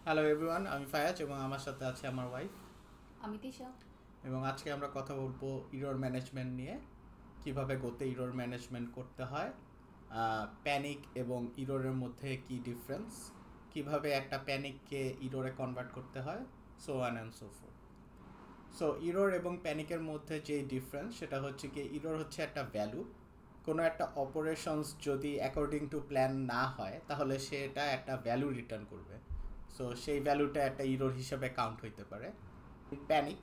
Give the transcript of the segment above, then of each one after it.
Hello everyone, আমি ফায়াজ এবং আমার সাথে আছে আমার ওয়াইফ। আমি তিশা। এবং আজকে আমরা কথা বলবো ইরর ম্যানেজমেন্ট নিয়ে, কিভাবে গোতে ইরর ম্যানেজমেন্ট করতে হয়, প্যানিক এবং ইররের মধ্যে কি ডিফারেন্স, কিভাবে একটা প্যানিককে ইররে কনভার্ট করতে হয়, so on and so fourth. So error এবং প্যানিকের মধ্যে যে ডিফারেন্স সেটা হচ্ছে কি, ইরর হচ্ছে একটা ভ্যালু। কোনো একটা অপারেশনস যদি অ্যাকর্ডিং টু প্ল্যান না হয় তাহলে সেটা একটা ভ্যালু রিটার্ন করবে। সো সেই ভ্যালুটা একটা ইরর হিসাবে কাউন্ট হইতে পারে। প্যানিক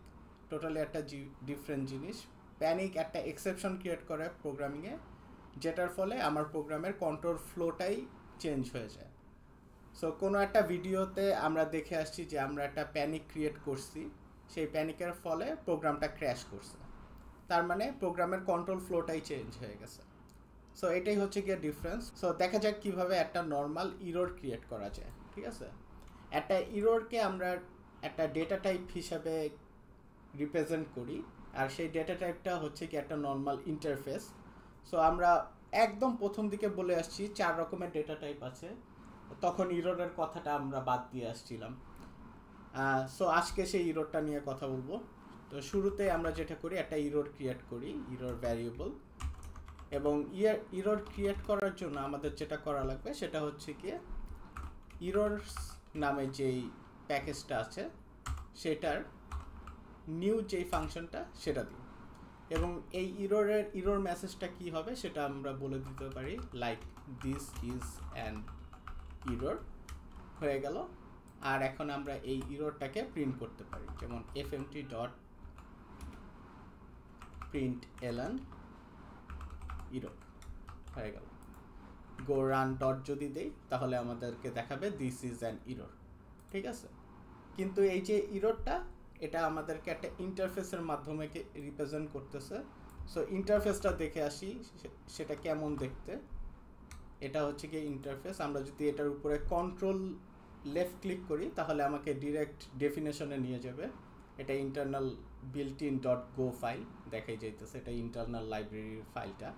টোটালি একটা ডিফারেন্ট জিনিস। প্যানিক একটা এক্সেপশন ক্রিয়েট করে প্রোগ্রামিংয়ে, যেটার ফলে আমার প্রোগ্রামের কন্ট্রোল ফ্লোটাই চেঞ্জ হয়ে যায়। সো কোনো একটা ভিডিওতে আমরা দেখে আসছি যে আমরা একটা প্যানিক ক্রিয়েট করছি, সেই প্যানিকের ফলে প্রোগ্রামটা ক্র্যাশ করছে, তার মানে প্রোগ্রামের কন্ট্রোল ফ্লোটাই চেঞ্জ হয়ে গেছে। সো এটাই হচ্ছে গিয়ে ডিফারেন্স। সো দেখা যাক কীভাবে একটা নর্মাল ইরর ক্রিয়েট করা যায়। ঠিক আছে, একটা ইররকে আমরা একটা ডেটা টাইপ হিসাবে রিপ্রেজেন্ট করি, আর সেই ডেটা টাইপটা হচ্ছে কি একটা নর্মাল ইন্টারফেস। সো আমরা একদম প্রথম দিকে বলে আসছি 4 রকমের ডেটা টাইপ আছে, তখন ইররের কথাটা আমরা বাদ দিয়ে আসছিলাম। সো আজকে সেই ইররটা নিয়ে কথা বলবো। তো শুরুতে আমরা যেটা করি, একটা ইরর ক্রিয়েট করি, ইরর ভ্যারিয়েবল। এবং ইরর ক্রিয়েট করার জন্য আমাদের যেটা করা লাগবে সেটা হচ্ছে কি, ইররস নামে যেই প্যাকেজটা আছে সেটার নিউ যেই ফাংশনটা সেটা দিই। এবং এই ইরর মেসেজটা কি হবে সেটা আমরা বলে দিতে পারি, like this is an error, হয়ে গেল। আর এখন আমরা এই ইররটাকে প্রিন্ট করতে পারি, যেমন fmt dot print LN error, হয়ে গেল। গো রান ডট যদি দেই তাহলে আমাদেরকে দেখাবে দিস ইজ অ্যান ইরর। ঠিক আছে, কিন্তু এই যে ইররটা, এটা আমাদেরকে একটা ইন্টারফেসের মাধ্যমে রিপ্রেজেন্ট করতেছে। সো ইন্টারফেসটা দেখে আসি সেটা কেমন দেখতে। এটা হচ্ছে কি ইন্টারফেস। আমরা যদি এটার উপরে কন্ট্রোল লেফট ক্লিক করি তাহলে আমাকে ডিরেক্ট ডেফিনেশনে নিয়ে যাবে। এটা internal built in dot go file দেখাই যাইতেছে, এটা ইন্টারনাল লাইব্রেরির ফাইলটা।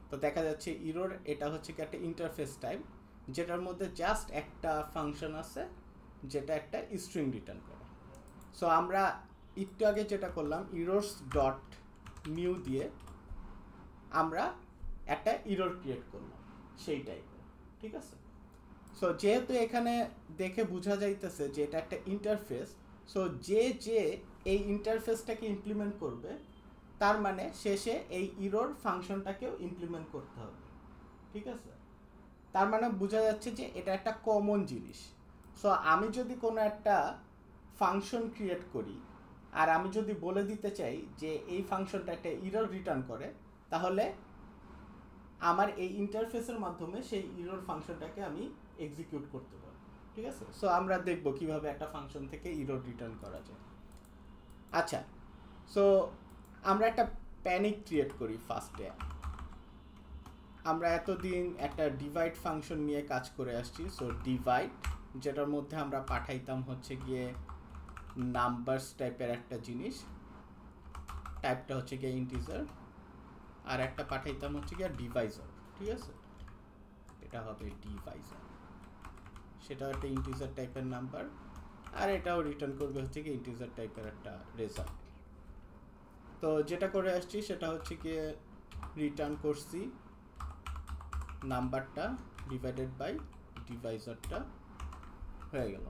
তো দেখা যাচ্ছে ইরর এটা হচ্ছে কি একটা ইন্টারফেস টাইপ, যেটার মধ্যে জাস্ট একটা ফাংশন আছে যেটা একটা স্ট্রিং রিটার্ন করে। সো আমরা একটু আগে যেটা করলাম, ইরর্স ডট নিউ দিয়ে আমরা একটা ইরর ক্রিয়েট করলাম সেই টাইপের। ঠিক আছে, সো যেহেতু এখানে দেখে বোঝা যাইতেছে যে এটা একটা ইন্টারফেস, সো যে এই ইন্টারফেসটাকে ইমপ্লিমেন্ট করবে তার মানে শেষে এই ইরর ফাংশনটাকেও ইমপ্লিমেন্ট করতে হবে। ঠিক আছে, তার মানে বোঝা যাচ্ছে যে এটা একটা কমন জিনিস। সো আমি যদি কোনো একটা ফাংশন ক্রিয়েট করি আর আমি যদি বলে দিতে চাই যে এই ফাংশনটা একটা ইরর রিটার্ন করে, তাহলে আমার এই ইন্টারফেসের মাধ্যমে সেই ইরর ফাংশনটাকে আমি এক্সিকিউট করতে পারবো। ঠিক আছে, সো আমরা দেখব কিভাবে একটা ফাংশন থেকে ইরর রিটার্ন করা যায়। আচ্ছা, সো আমরা একটা প্যানিক ক্রিয়েট করি ফার্স্টে। আমরা এতদিন একটা ডিভাইড ফাংশন নিয়ে কাজ করে আসছি। সো ডিভাইড, যেটার মধ্যে আমরা পাঠাইতাম হচ্ছে গিয়ে নাম্বারস টাইপের একটা জিনিস, টাইপটা হচ্ছে গিয়ে ইন্টিজার, আর একটা পাঠাইতাম হচ্ছে গিয়ে ডিভাইজার। ঠিক আছে, এটা হবে ডিভাইজার, সেটাও একটা ইন্টিজার টাইপের নাম্বার, আর এটাও রিটার্ন করবে হচ্ছে গিয়ে ইন্টিজার টাইপের একটা রেজাল্ট। তো যেটা করে আসছি সেটা হচ্ছে গিয়ে রিটার্ন করছি নাম্বারটা ডিভাইডেড বাই ডিভাইজারটা, হয়ে গেল।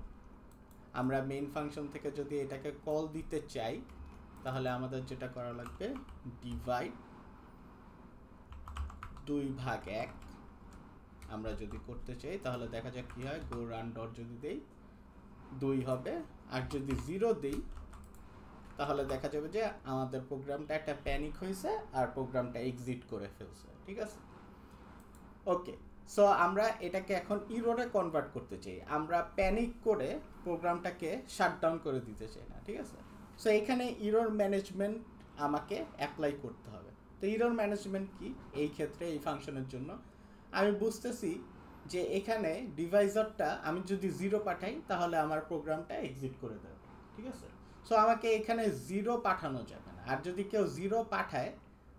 আমরা মেইন ফাংশন থেকে যদি এটাকে কল দিতে চাই তাহলে আমাদের যেটা করা লাগবে, ডিভাইড 2/1 আমরা যদি করতে চাই তাহলে দেখা যাক কি হয়। গো রান ডট যদি দেই 2 হবে, আর যদি 0 দেই তাহলে দেখা যাবে যে আমাদের প্রোগ্রামটা একটা প্যানিক হয়েছে আর প্রোগ্রামটা এক্সিট করে ফেলছে। ঠিক আছে, ওকে। সো আমরা এটাকে এখন ইররে কনভার্ট করতে চাই, আমরা প্যানিক করে প্রোগ্রামটাকে শাটডাউন করে দিতে চাই না। ঠিক আছে, সো এখানে ইরর ম্যানেজমেন্ট আমাকে অ্যাপ্লাই করতে হবে। তো ইরর ম্যানেজমেন্ট কি এই ক্ষেত্রে, এই ফাংশনের জন্য আমি বুঝতেছি যে এখানে ডিভাইজারটা আমি যদি 0 পাঠাই তাহলে আমার প্রোগ্রামটা এক্সিট করে দেবে। ঠিক আছে, সো আমাকে এখানে 0 পাঠানো যাবে না, আর যদি কেউ 0 পাঠায়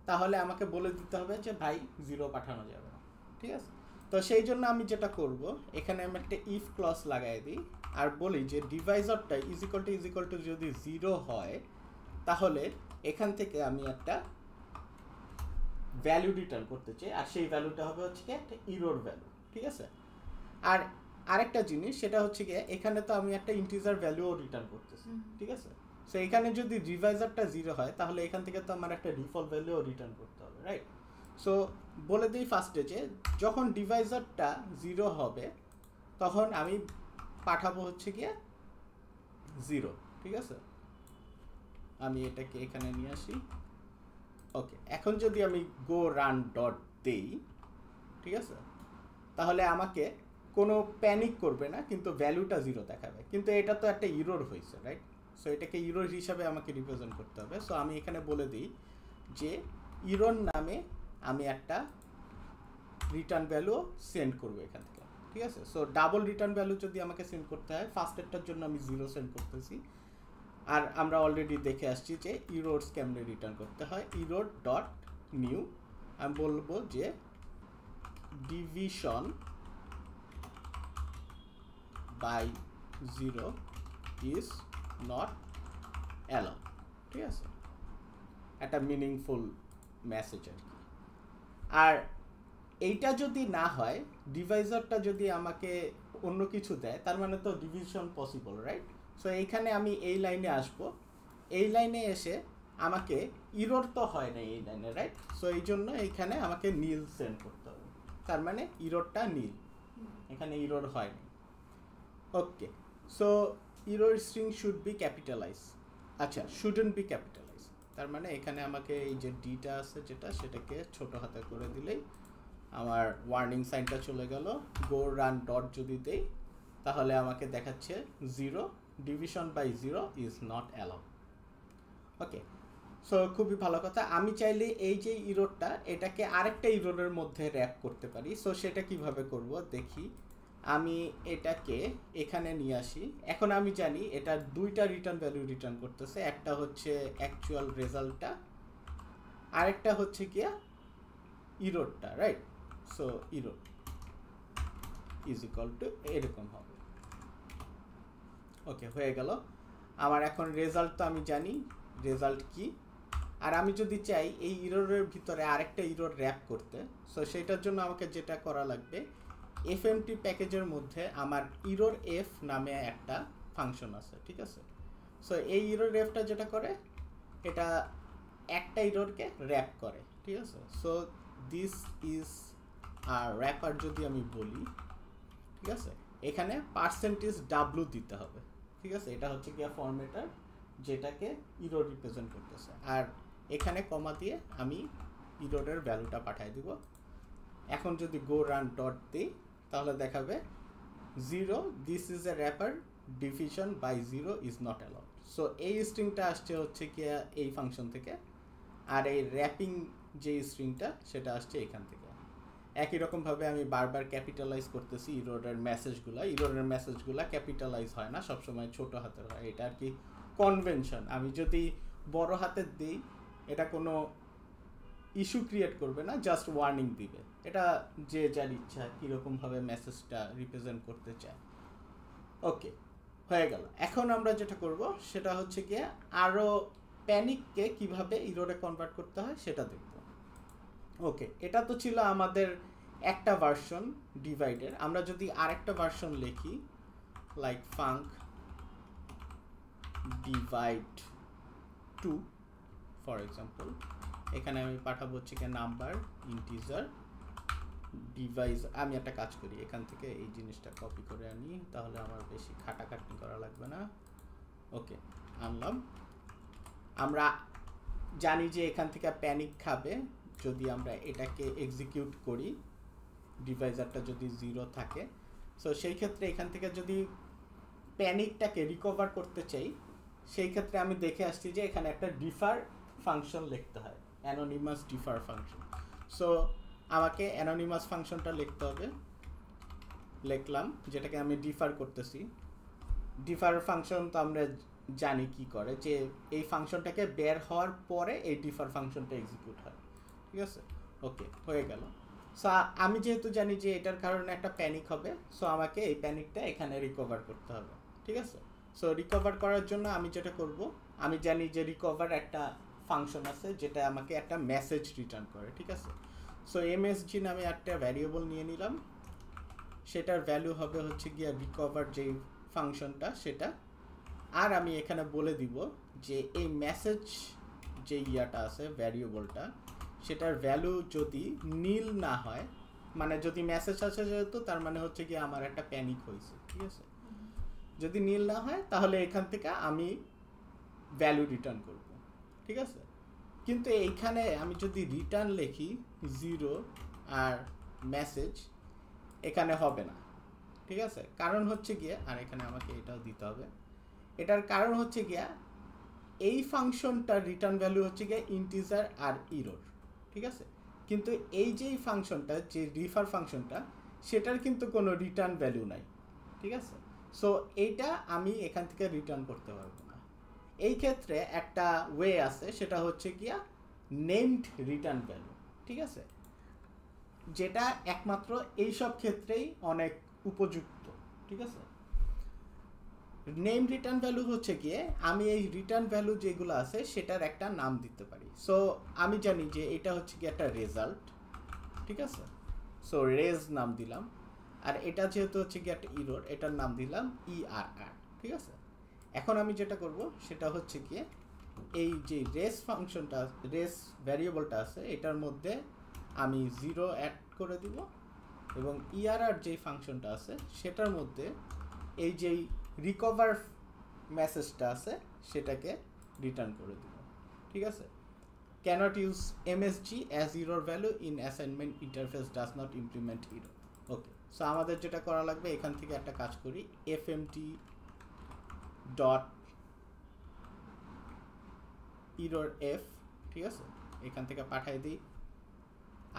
তাহলে আমাকে বলে দিতে হবে যে ভাই 0 পাঠানো যাবে না। ঠিক আছে, তো সেই জন্য আমি যেটা করব, এখানে আমি একটা ইফ ক্লজ লাগাই দিই আর বলি যে ডিভাইজারটা ইজ ইকুয়াল টু যদি 0 হয় তাহলে এখান থেকে আমি একটা ভ্যালু রিটার্ন করতে চাই, আর সেই ভ্যালুটা হবে হচ্ছে কি একটা ইরর ভ্যালু, ঠিক আছে। আর আরেকটা জিনিস সেটা হচ্ছে কি এখানে তো আমি একটা ইন্টিজার ভ্যালুও রিটার্ন করতেছি, ঠিক আছে। সো এখানে যদি ডিভাইজারটা 0 হয় তাহলে এখান থেকে তো আমার একটা ডিফল্ট ভ্যালুও রিটার্ন করতে হবে, রাইট। সো বলে দিই ফার্স্টে যে যখন ডিভাইজারটা 0 হবে তখন আমি পাঠাবো হচ্ছে গিয়ে 0, ঠিক আছে। আমি এটাকে এখানে নিয়ে আসি। ওকে, এখন যদি আমি গো রান ডট দেই, ঠিক আছে, তাহলে আমাকে কোনো প্যানিক করবে না, কিন্তু ভ্যালুটা 0 দেখাবে। কিন্তু এটা তো একটা ইরর হয়েছে, রাইট। সো এটাকে ইরর হিসাবে আমাকে রিপ্রেজেন্ট করতে হবে। সো আমি এখানে বলে দিই যে ইরর নামে আমি একটা রিটার্ন ভ্যালু সেন্ড করবো এখান থেকে, ঠিক আছে। সো ডাবল রিটার্ন ভ্যালু যদি আমাকে সেন্ড করতে হয়, ফার্স্টেরটার জন্য আমি 0 সেন্ড করতেছি। আর আমরা অলরেডি দেখে আসছি যে ইরোরস কেমনে রিটার্ন করতে হয়। ইরোর ডট নিউ আমি বলবো যে division by 0 is not allowed, ঠিক আছে, একটা মিনিংফুল মেসেজ আর কি। আর এইটা যদি না হয়, ডিভাইজারটা যদি আমাকে অন্য কিছু দেয়, তার মানে তো ডিভিশন পসিবল, রাইট। সো এইখানে আমি এই লাইনে আসব, এই লাইনে এসে আমাকে ইরর তো হয় না এই লাইনে, রাইট। সো এই জন্য এইখানে আমাকে নীল সেন্ড করতে হবে, তার মানে ইররটা নীল, এখানে ইরর হয় না। Okay, so error string should be capitalize, আচ্ছা শুডন্ট বি ক্যাপিটালাইজ, তার মানে এখানে আমাকে এই যে ডিটা আছে যেটা, সেটাকে ছোট হাতে করে দিলেই আমার ওয়ার্নিং সাইনটা চলে গেল। গো রান ডট যদি দেই তাহলে আমাকে দেখাচ্ছে 0, division by 0 is not allowed. Okay, so খুবই ভালো কথা। আমি চাইলে এই যে ইররটা, এটাকে আরেকটা ইররের মধ্যে র্যাপ করতে পারি। সো সেটা কিভাবে করব দেখি। আমি এটাকে এখানে নিয়ে আসি। এখন আমি জানি এটা দুইটা রিটার্ন ভ্যালু রিটার্ন করতেছে, একটা হচ্ছে অ্যাকচুয়াল রেজাল্টটা, আরেকটা হচ্ছে গিয়া ইররটা, right. So error is equal to এরকম হবে। ওকে, হয়ে গেল আমার। এখন রেজাল্ট তো আমি জানি রেজাল্ট কি, আর আমি যদি চাই এই ইররের ভিতরে আরেকটা ইরর র্যাপ করতে, সো সেটার জন্য আমাকে যেটা করা লাগবে, এফএমটি প্যাকেজের মধ্যে আমার ইরর এফ নামে একটা ফাংশন আছে, ঠিক আছে। সো এই ইরর এফটা যেটা করে, এটা একটা ইররকে র্যাপ করে, ঠিক আছে। So this is our wrapper যদি আমি বলি, ঠিক আছে, এখানে %w দিতে হবে, ঠিক আছে। এটা হচ্ছে গিয়া ফরম্যাটার যেটাকে ইরর রিপ্রেজেন্ট করতেছে, আর এখানে কমা দিয়ে আমি ইররের ভ্যালুটা পাঠিয়ে দিব। এখন যদি গো রান ডট দিই তাহলে দেখাবে 0, this is a wrapper, division by 0 is not allowed. So এই স্ট্রিংটা আসছে হচ্ছে গিয়া এই ফাংশন থেকে, আর এই র্যাপিং যে স্ট্রিংটা সেটা আসছে এখান থেকে। একই রকমভাবে আমি বারবার ক্যাপিটালাইজ করতেছি ইররের মেসেজগুলা ক্যাপিটালাইজ হয় না, সবসময় ছোট হাতের হয়। এটা আর কি কনভেনশন। আমি যদি বড় হাতের দিই এটা কোনো ইস্যু ক্রিয়েট করবে না, জাস্ট ওয়ার্নিং দিবে। এটা যে যার ইচ্ছা কীরকমভাবে মেসেজটা রিপ্রেজেন্ট করতে চায়। ওকে, হয়ে গেল। এখন আমরা যেটা করব সেটা হচ্ছে গিয়ে আরও প্যানিককে কিভাবে ইররে কনভার্ট করতে হয় সেটা দেখব। ওকে, এটা তো ছিল আমাদের একটা ভার্সন ডিভাইডের। আমরা যদি আরেকটা ভার্সন লিখি, like funk divide 2 for example, এখানে আমি পাঠাবো হচ্ছে কি নাম্বার ইন্টিজার ডিভাইস। আমি একটা কাজ করি, এখান থেকে এই জিনিসটা কপি করে আনি, তাহলে আমার বেশি খাটাখাটনি করা লাগবে না। ওকে, আনলাম। আমরা জানি যে এখান থেকে প্যানিক খাবে যদি আমরা এটাকে এক্সিকিউট করি, ডিভাইজারটা যদি 0 থাকে। সো সেই ক্ষেত্রে এখান থেকে যদি প্যানিকটাকে রিকভার করতে চাই, সেই ক্ষেত্রে আমি দেখে আসছি যে এখানে একটা ডিফার ফাংশন লিখতে হয়, অ্যানোনিমাস ডিফার ফাংশন। সো আমাকে অ্যানোনিমাস ফাংশনটা লিখতে হবে, লিখলাম, যেটাকে আমি ডিফার করতেছি। ডিফার ফাংশন তো আমরা জানি কি করে, যে এই ফাংশনটাকে বের হওয়ার পরে এই ডিফার ফাংশনটা এক্সিকিউট হয়, ঠিক আছে। ওকে, হয়ে গেল। সো আমি যেহেতু জানি যে এটার কারণে একটা প্যানিক হবে, সো আমাকে এই প্যানিকটা এখানে রিকভার করতে হবে, ঠিক আছে? সো রিকভার করার জন্য আমি যেটা করব, আমি জানি যে রিকভার একটা ফাংশন আছে যেটা আমাকে একটা মেসেজ রিটার্ন করে, ঠিক আছে? সো এমএসজি নামে একটা ভ্যারিয়েবল নিয়ে নিলাম, সেটার ভ্যালু হবে হচ্ছে গিয়ে রিকভার যেই ফাংশনটা সেটা। আর আমি এখানে বলে দিব যে এই মেসেজ যে ইয়াটা আছে ভ্যারিয়েবলটা, সেটার ভ্যালু যদি নীল না হয়, মানে যদি মেসেজ আছে যেহেতু, তার মানে হচ্ছে কি আমার একটা প্যানিক হয়েছে, ঠিক আছে? যদি নীল না হয় তাহলে এখান থেকে আমি ভ্যালু রিটার্ন করব, ঠিক আছে? কিন্তু এইখানে আমি যদি রিটার্ন লিখি 0 আর মেসেজ, এখানে হবে না, ঠিক আছে? কারণ হচ্ছে গিয়ে, আর এখানে আমাকে এটাও দিতে হবে, এটার কারণ হচ্ছে গিয়া এই ফাংশনটার রিটার্ন ভ্যালু হচ্ছে গিয়ে ইন্টিজার আর ইরর, ঠিক আছে? কিন্তু এই যে ফাংশনটা, যে রিফার ফাংশনটা, সেটার কিন্তু কোনো রিটার্ন ভ্যালু নাই, ঠিক আছে? সো এইটা আমি এখান থেকে রিটার্ন করতে পারবো না। এই ক্ষেত্রে একটা ওয়ে আছে, সেটা হচ্ছে গিয়া নেমড রিটার্ন ভ্যালু, ঠিক আছে? যেটা একমাত্র এইসব ক্ষেত্রেই অনেক উপযুক্ত, ঠিক আছে? নেম রিটার্ন ভ্যালু হচ্ছে গিয়ে আমি এই রিটার্ন ভ্যালু যেগুলো আছে সেটার একটা নাম দিতে পারি। সো আমি জানি যে এটা হচ্ছে কি একটা রেজাল্ট, ঠিক আছে? সো রেজ নাম দিলাম। আর এটা যেহেতু হচ্ছে কি একটা ইরর, এটার নাম দিলাম ERR, ঠিক আছে? এখন আমি যেটা করব সেটা হচ্ছে কি এই যে রেস ফাংশনটা, রেস ভ্যারিয়েবলটা আছে, এটার মধ্যে আমি 0 অ্যাড করে দিব, এবং ERR যেই ফাংশনটা আছে সেটার মধ্যে এই যেই রিকভার মেসেজটা আছে সেটাকে রিটার্ন করে দিব, ঠিক আছে? Cannot use MSG as error value in assignment interface does not implement error. Okay, so আমাদের যেটা করা লাগবে, এখান থেকে একটা কাজ করি, এফএমটি ডট ইরর এফ, ঠিক আছে? এখান থেকে পাঠাই দিই।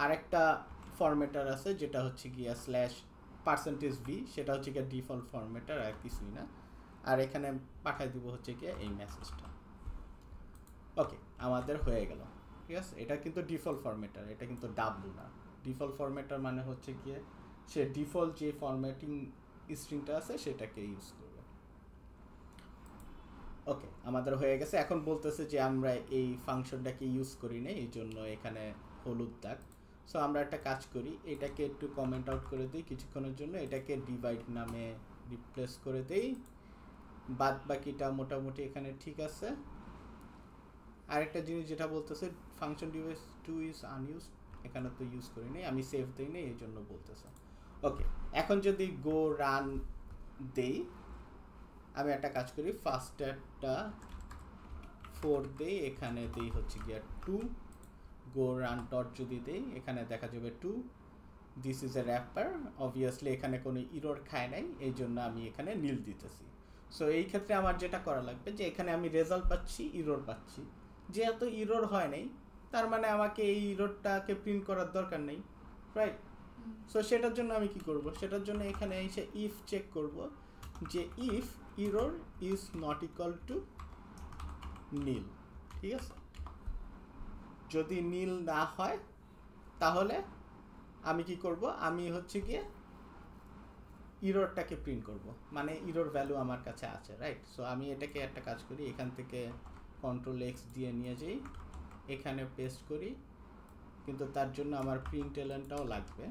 আরেকটা ফরম্যাটার আছে যেটা হচ্ছে গিয়া /%v, সেটা হচ্ছে গিয়ে ডিফল্ট ফরম্যাটার, আর কিছুই না। আর এখানে পাঠাই দিব হচ্ছে গিয়ে এই মেসেজটা। ওকে, আমাদের হয়ে গেল, ঠিক আছে? এটা কিন্তু ডিফল্ট ফরম্যাটার, এটা কিন্তু ডাব্লু না। ডিফল্ট ফরম্যাটার মানে হচ্ছে গিয়ে সে ডিফল্ট যে ফরম্যাটিং স্ট্রিংটা আছে সেটাকে ইউজ করবে। ওকে, আমাদের হয়ে গেছে। এখন বলতেছে যে আমরা এই ফাংশনটাকে ইউজ করি না, এই জন্য এখানে হলুদ দাগ। সো আমরা একটা কাজ করি, এটাকে একটু কমেন্ট আউট করে দিই কিছুক্ষণের জন্য, এটাকে ডিভাইড নামে রিপ্লেস করে দেই। বাদ বাকিটা মোটামুটি এখানে ঠিক আছে। আরেকটা জিনিস যেটা বলতেছে, ফাংশন ডিভাইস 2 ইজ আনইউজড, এখানে তো ইউজ করি নাই, আমি সেভ দিই নাই, এই জন্য বলতেছে। ওকে, এখন যদি গো রান দেই, আমি একটা কাজ করি, ফার্স্টটা 4 দেই, এখানে দেই হচ্ছে গিয়া 2, গো রান ডট যদি দেই, এখানে দেখা যাবে 2, this is a wrapper, obviously এখানে কোনো ইরর খায় নাই, এই জন্য আমি এখানে নীল দিতেছি। সো এই ক্ষেত্রে আমার যেটা করা লাগবে, যে এখানে আমি রেজাল্ট পাচ্ছি, ইরর পাচ্ছি, যেহেতু ইরর হয় নাই, তার মানে আমাকে এই ইররটাকে প্রিন্ট করার দরকার নেই, রাইট? সো সেটার জন্য আমি কি করব, সেটার জন্য এখানে এসে ইফ চেক করব যে if error is not equal to nil, ঠিক আছে? যদি নীল না হয় তাহলে আমি কি করব, আমি হচ্ছে গিয়ে ইররটাকে প্রিন্ট করব, মানে ইরর ভ্যালু আমার কাছে আছে, রাইট? সো আমি এটাকে একটা কাজ করি, এখান থেকে Ctrl+X দিয়ে নিয়ে যাই, এখানে পেস্ট করি, কিন্তু তার জন্য আমার প্রিন্টএলএনটাও লাগবে,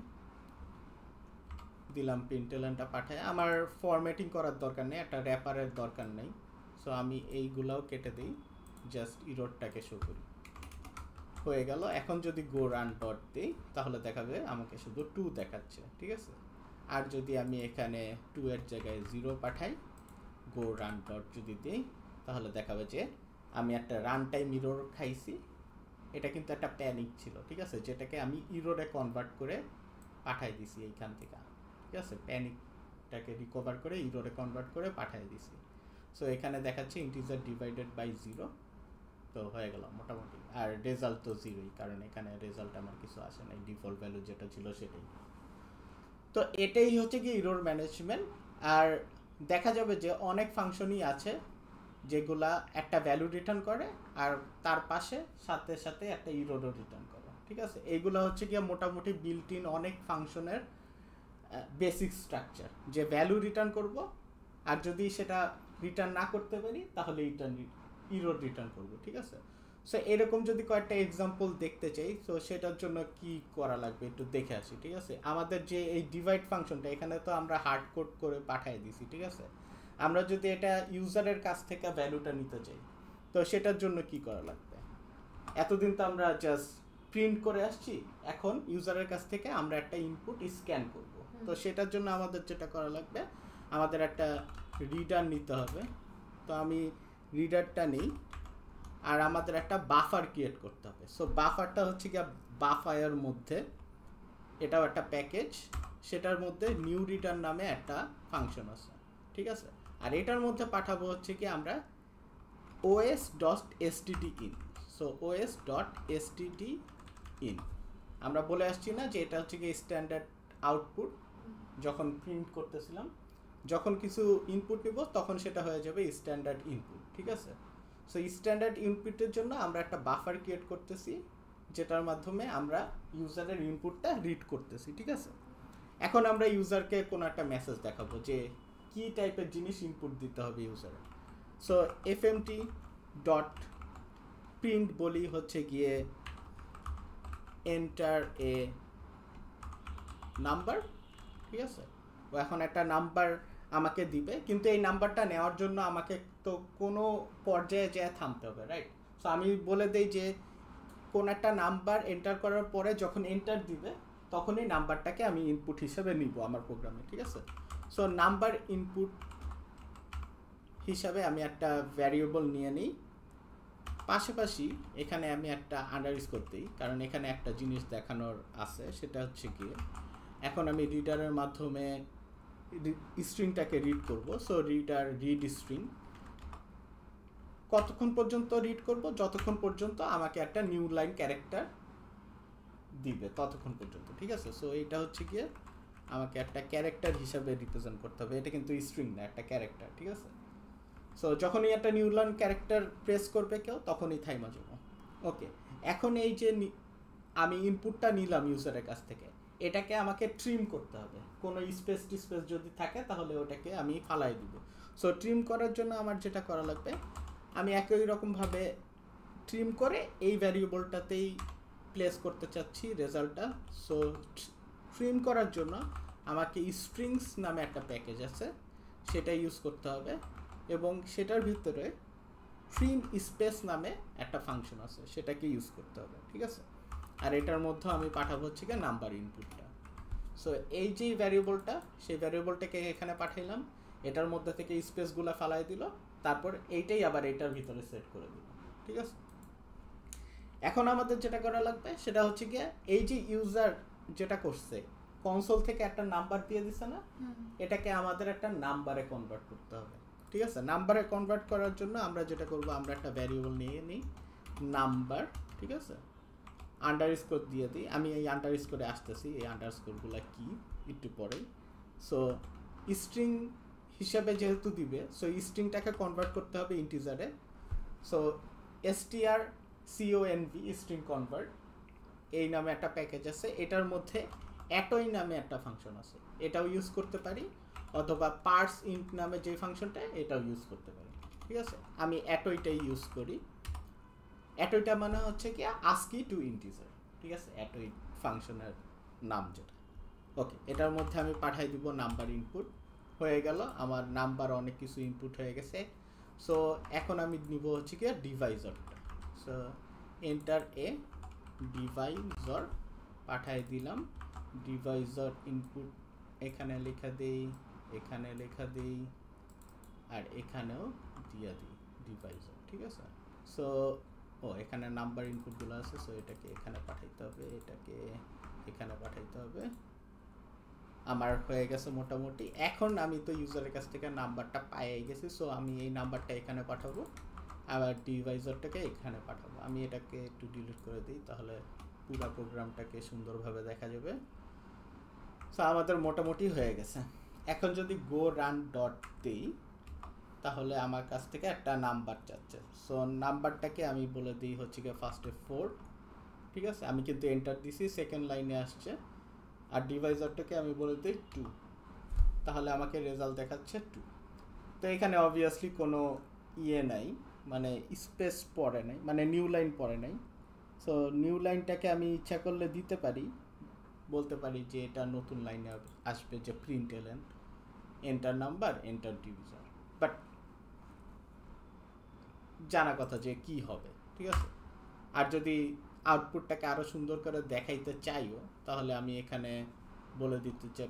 দিলাম প্রিন্টএলএনটা পাঠায়। আমার ফরম্যাটিং করার দরকার নেই, একটা র্যাপারের দরকার নেই, সো আমি এইগুলাও কেটে দিই, জাস্ট ইররটাকে শো করি, হয়ে গেল। এখন যদি গো রান ডট দিই তাহলে দেখাবে আমাকে শুধু 2 দেখাচ্ছে, ঠিক আছে? আর যদি আমি এখানে 2 এর জায়গায় 0 পাঠাই, গো রান ডট যদি দিই, তাহলে দেখাবে যে আমি একটা রান টাইম ইরর খাইছি। এটা কিন্তু একটা প্যানিক ছিল, ঠিক আছে? যেটাকে আমি ইররে কনভার্ট করে পাঠাই দিছি এইখান থেকে, ঠিক আছে? প্যানিকটাকে রিকভার করে ইররে কনভার্ট করে পাঠাই দিছি। সো এখানে দেখাচ্ছে ইন্টিজার ডিভাইডেড বাই 0, তো হয়ে গেল মোটামুটি। আর রেজাল্ট তো 0ই, কারণ এখানে রেজাল্ট আমার কিছু আসে নাই, ডিফল্ট ভ্যালু যেটা ছিল সেটাই। তো এটাই হচ্ছে কি ইরর ম্যানেজমেন্ট। আর দেখা যাবে যে অনেক ফাংশনই আছে যেগুলা একটা ভ্যালু রিটার্ন করে আর তার পাশে সাথে সাথে একটা ইররও রিটার্ন করে। ঠিক আছে, এইগুলো হচ্ছে গিয়ে মোটামুটি বিল্ট ইন অনেক ফাংশনের বেসিক স্ট্রাকচার, যে ভ্যালু রিটার্ন করব, আর যদি সেটা রিটার্ন না করতে পারি তাহলে ইরর রিটার্ন করব। ঠিক আছে, সো এরকম যদি কয়েকটা এক্সাম্পল দেখতে চাই, তো সেটার জন্য কি করা লাগবে একটু দেখে আসি। ঠিক আছে, আমাদের যে এই ডিভাইড ফাংশনটা, এখানে তো আমরা হার্ড কোড করে পাঠিয়ে দিছি। ঠিক আছে, আমরা যদি এটা ইউজারের কাছ থেকে ভ্যালুটা নিতে চাই, তো সেটার জন্য কি করা লাগবে? এতদিন তো আমরা জাস্ট প্রিন্ট করে আসছি, এখন ইউজারের কাছ থেকে আমরা একটা ইনপুট স্ক্যান করব। তো সেটার জন্য আমাদের যেটা করা লাগবে, আমাদের একটা রিডার নিতে হবে। তো আমি রিডারটা নিই, আর আমাদের একটা বাফার ক্রিয়েট করতে হবে। সো বাফারটা হচ্ছে কি বাফারের মধ্যে, এটাও একটা প্যাকেজ, সেটার মধ্যে নিউ রিডার নামে একটা ফাংশন আছে। ঠিক আছে, আর এটার মধ্যে পাঠাবো হচ্ছে কি আমরা os.stdin। সো os.stdin আমরা বলে আসছি না যে এটা হচ্ছে কি স্ট্যান্ডার্ড আউটপুট, যখন প্রিন্ট করতেছিলাম, যখন কিছু ইনপুট নিব তখন সেটা হয়ে যাবে স্ট্যান্ডার্ড ইনপুট। ঠিক আছে, সো স্ট্যান্ডার্ড ইনপুটের জন্য আমরা একটা বাফার ক্রিয়েট করতেছি, যেটার মাধ্যমে আমরা ইউজারের ইনপুটটা রিড করতেছি। ঠিক আছে, এখন আমরা ইউজারকে কোনো একটা মেসেজ দেখাবো যে কি টাইপের জিনিস ইনপুট দিতে হবে ইউজারের। সো fmt ডট প্রিন্ট বলি হচ্ছে গিয়ে এন্টার এ নাম্বার। ঠিক আছে, ও এখন একটা নাম্বার আমাকে দিবে, কিন্তু এই নাম্বারটা নেওয়ার জন্য আমাকে তো কোনো পর্যায়ে যেয়ে থামতে হবে, রাইট? সো আমি বলে দিই যে কোন একটা নাম্বার এন্টার করার পরে যখন এন্টার দিবে তখন এই নাম্বারটাকে আমি ইনপুট হিসেবে নিব আমার প্রোগ্রামে। ঠিক আছে, সো নাম্বার ইনপুট হিসাবে আমি একটা ভ্যারিয়েবল নিয়ে নিই, পাশাপাশি এখানে আমি একটা আন্ডারস্কোর দিই, কারণ এখানে একটা জিনিস দেখানোর আছে, সেটা হচ্ছে কি এখন আমি রিডারের মাধ্যমে স্ট্রিংটাকে রিড করব। সো রিডার রিড স্ট্রিং কতক্ষণ পর্যন্ত রিড করব? যতক্ষণ পর্যন্ত আমাকে একটা নিউ লাইন ক্যারেক্টার দিবে ততক্ষণ পর্যন্ত। ঠিক আছে, সো এটা হচ্ছে গিয়ে আমাকে একটা ক্যারেক্টার হিসাবে রিপ্রেজেন্ট করতে হবে, এটা কিন্তু স্ট্রিং না, একটা ক্যারেক্টার। ঠিক আছে, সো যখনই একটা নিউ লাইন ক্যারেক্টার প্রেস করবে কেউ, তখনই থাইমা যাবো। ওকে, এখন এই যে আমি ইনপুটটা নিলাম ইউজারের কাছ থেকে, এটাকে আমাকে ট্রিম করতে হবে। কোনো স্পেস যদি থাকে তাহলে ওটাকে আমি ফালাই দিব। সো ট্রিম করার জন্য আমার যেটা করা লাগবে, আমি একই রকমভাবে ট্রিম করে এই ভ্যারিয়েবলটাতেই প্লেস করতে চাচ্ছি রেজাল্টটা। সো ট্রিম করার জন্য আমাকে স্ট্রিংস নামে একটা প্যাকেজ আছে, সেটা ইউজ করতে হবে, এবং সেটার ভিতরে ট্রিম স্পেস নামে একটা ফাংশন আছে, সেটাকে ইউজ করতে হবে। ঠিক আছে, আর এটার মধ্যে আমি পাঠাবো হচ্ছে গিয়ে নাম্বার ইনপুটটা। সো এই যে ভ্যারিয়েবলটা, সেই ভ্যারিয়েবলটাকে এখানে পাঠাইলাম, এটার মধ্যে থেকে স্পেসগুলো ফালাই দিল, তারপর এইটাই আবার এটার ভিতরে সেট করে দিল। ঠিক আছে, এখন আমাদের যেটা করা লাগবে সেটা হচ্ছে গিয়ে এই যে ইউজার যেটা করছে, কনসোল থেকে একটা নাম্বার দিয়ে দিছে না, এটাকে আমাদের একটা নাম্বারে কনভার্ট করতে হবে। ঠিক আছে, নাম্বারে কনভার্ট করার জন্য আমরা যেটা করব, আমরা একটা ভ্যারিয়েবল নিয়ে নিই নাম্বার। ঠিক আছে, আন্ডারস্কোর দিয়ে দিই, আমি এই আন্ডারস্কোরে আসতেছি, এই আন্ডারস্কোরগুলো কি একটু পরেই। সো স্ট্রিং হিসাবে যেহেতু দিবে, সো স্ট্রিংটাকে কনভার্ট করতে হবে ইন্টিজারে। সো strconv স্ট্রিং কনভার্ট এই নামে একটা প্যাকেজ আছে, এটার মধ্যে অ্যাটোই নামে একটা ফাংশন আছে, এটাও ইউজ করতে পারি, অথবা পার্স ইন্ট নামে যে ফাংশনটা, এটাও ইউজ করতে পারি। ঠিক আছে, আমি অ্যাটোইটাই ইউজ করি। অ্যাটোইটা মানে হচ্ছে কি আস্কি টু ইন্টিজার। ঠিক আছে, অ্যাটোই ফাংশনের নাম যেটা। ওকে, এটার মধ্যে আমি পাঠাই দিব নাম্বার ইনপুট, হয়ে গেল আমার নাম্বার, অনেক কিছু ইনপুট হয়ে গেছে। সো এখন আমি নিব হচ্ছে কি ডিভাইজারটা। সো এন্টার এ ডিভাইজার পাঠাই দিলাম, ডিভাইজার ইনপুট এখানে লেখা দেই, এখানে লেখা দেই, আর এখানেও দিয়ে দিই ডিভাইজার। ঠিক আছে, সো এখানে নাম্বার ইনপুটগুলো আছে, সো এটাকে এখানে পাঠাইতে হবে, এটাকে এখানে পাঠাইতে হবে। আমার হয়ে গেছে মোটামুটি। এখন আমি তো ইউজারের কাছ থেকে নাম্বারটা পাইয়ে গেছি, সো আমি এই নাম্বারটা এখানে পাঠাবো, আবার ডিভাইজারটাকে এখানে পাঠাবো। আমি এটাকে একটু ডিলিট করে দিই, তাহলে পুরো প্রোগ্রামটাকে সুন্দরভাবে দেখা যাবে। সো আমাদের মোটামুটি হয়ে গেছে। এখন যদি গো রান ডট দিই, তাহলে আমার কাছ থেকে একটা নাম্বার চাচ্ছে। সো নাম্বারটাকে আমি বলে দিই হচ্ছে গিয়ে ফার্স্টে 4। ঠিক আছে, আমি কিন্তু এন্টার দিছি, সেকেন্ড লাইনে আসছে, আর ডিভাইজারটাকে আমি বলে দিই 2, তাহলে আমাকে রেজাল্ট দেখাচ্ছে 2। তো এখানে অবভিয়াসলি কোনো ইয়ে নাই, মানে স্পেস পড়ে নাই, মানে নিউ লাইন পড়ে নাই। সো নিউ লাইনটাকে আমি ইচ্ছা করলে দিতে পারি, বলতে পারি যে এটা নতুন লাইনে আসবে যে print LN enter number enter divisor, but জানা কথা যে কি হবে, ঠিক আছে। আর যদি আউটপুটটাকে আরও সুন্দর করে দেখাইতে চাইও, তাহলে আমি এখানে বলে দিতে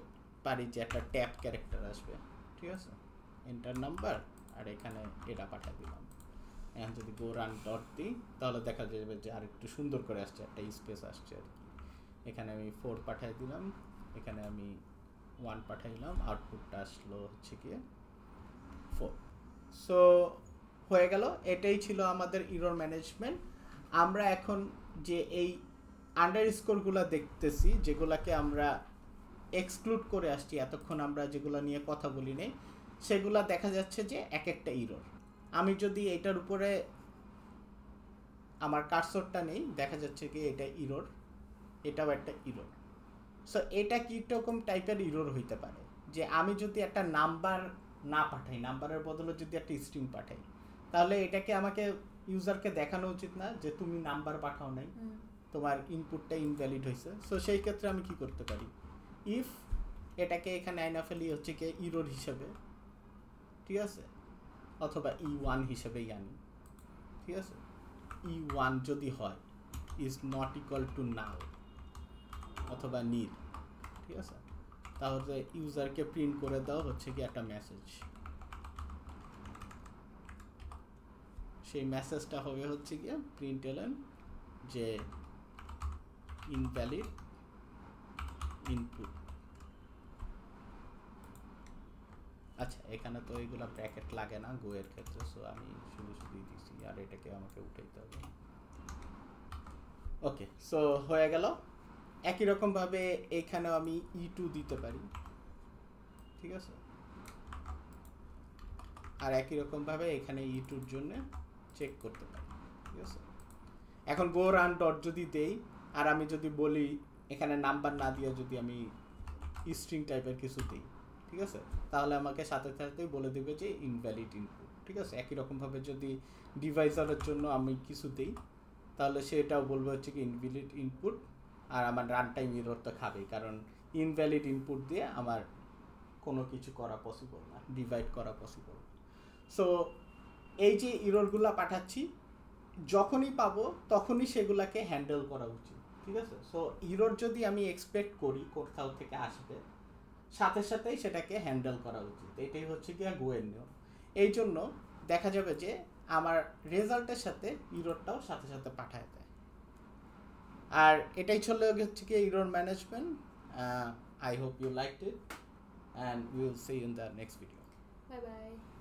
পারি যে একটা ট্যাব ক্যারেক্টার আসবে, ঠিক আছে, এন্টার নাম্বার, আর এখানে এটা পাঠিয়ে দিলাম। এখন যদি গো রান ডট দিই, তাহলে দেখা যাবে যে আর একটু সুন্দর করে আসছে, একটা স্পেস আসছে আর কি। এখানে আমি 4 পাঠিয়ে দিলাম, এখানে আমি 1 পাঠাইলাম, আউটপুটটা আসলো হচ্ছে গিয়ে 4। সো হয়ে গেল, এটাই ছিল আমাদের ইরর ম্যানেজমেন্ট। আমরা এখন যে এই আন্ডারস্কোরগুলো দেখতেছি, যেগুলোকে আমরা এক্সক্লুড করে আসছি এতক্ষণ, আমরা যেগুলো নিয়ে কথা বলি নেই, সেগুলো দেখা যাচ্ছে যে এক একটা ইরর। আমি যদি এটার উপরে আমার কার্সরটা নেই, দেখা যাচ্ছে কি এটা ইরর, এটাও একটা ইরর। সো এটা কীরকম টাইপের ইরর হইতে পারে, যে আমি যদি একটা নাম্বার না পাঠাই, নাম্বারের বদলে যদি একটা স্ট্রিং পাঠাই, তাহলে এটাকে আমাকে ইউজারকে দেখানো উচিত না যে তুমি নাম্বার পাঠাও নাই, তোমার ইনপুটটা ইনভ্যালিড হয়েছে। সো সেই ক্ষেত্রে আমি কি করতে পারি, ইফ এটাকে এখানে আইনা ফেলি হচ্ছে কি ইরর হিসেবে, ঠিক আছে, অথবা E1 হিসেবেই আনি, ঠিক আছে। E1 যদি হয় ইজ নট ইকুয়াল টু নাল অথবা নীল, ঠিক আছে, তাহলে ইউজারকে প্রিন্ট করে দাও হচ্ছে কি একটা মেসেজ। সেই মেসেজটা হবে হচ্ছে গিয়ে প্রিন্ট এলএন যে ইনভ্যালিড ইনপুট। আচ্ছা, এখানে তো এইগুলা ব্র্যাকেট লাগে না গো এর ক্ষেত্রে, সো আমি শুধু শুধুই দিছি, আর এটাকে আমাকে উঠাইতে হবে। ওকে, সো হয়ে গেল। একই রকমভাবে এখানেও আমি E2 দিতে পারি, ঠিক আছে, আর একই রকমভাবে এখানে E2-র জন্য চেক করতে পারি, ঠিক আছে। এখন গো রান ডট যদি দেই, আর আমি যদি বলি এখানে নাম্বার না দিয়ে যদি আমি স্ট্রিং টাইপের কিছু দিই, ঠিক আছে, তাহলে আমাকে সাথে সাথেই বলে দেবে যে ইনভ্যালিড ইনপুট, ঠিক আছে। একই রকমভাবে যদি ডিভাইজারের জন্য আমি কিছু দিই, তাহলে সেটাও বলবে হচ্ছে কি ইনভ্যালিড ইনপুট, আর আমার রান টাইম ইরর তো খাবেই, কারণ ইনভ্যালিড ইনপুট দিয়ে আমার কোনো কিছু করা পসিবল না, ডিভাইড করা পসিবল। সো এই যে ইররগুলো পাঠাচ্ছি, যখনই পাবো তখনই সেগুলাকে হ্যান্ডেল করা উচিত, ঠিক আছে। সো ইরর যদি আমি এক্সপেক্ট করি কোথাও থেকে আসবে, সাথে সাথেই সেটাকে হ্যান্ডেল করা উচিত, এটাই হচ্ছে গিয়ে গো এর নিয়ম। এই জন্য দেখা যাবে যে আমার রেজাল্টের সাথে ইররটাও সাথে সাথে পাঠায় দেয়। আর এটাই চলে হচ্ছে কি error management. I hope you liked it and we will see you in the next video. Bye bye.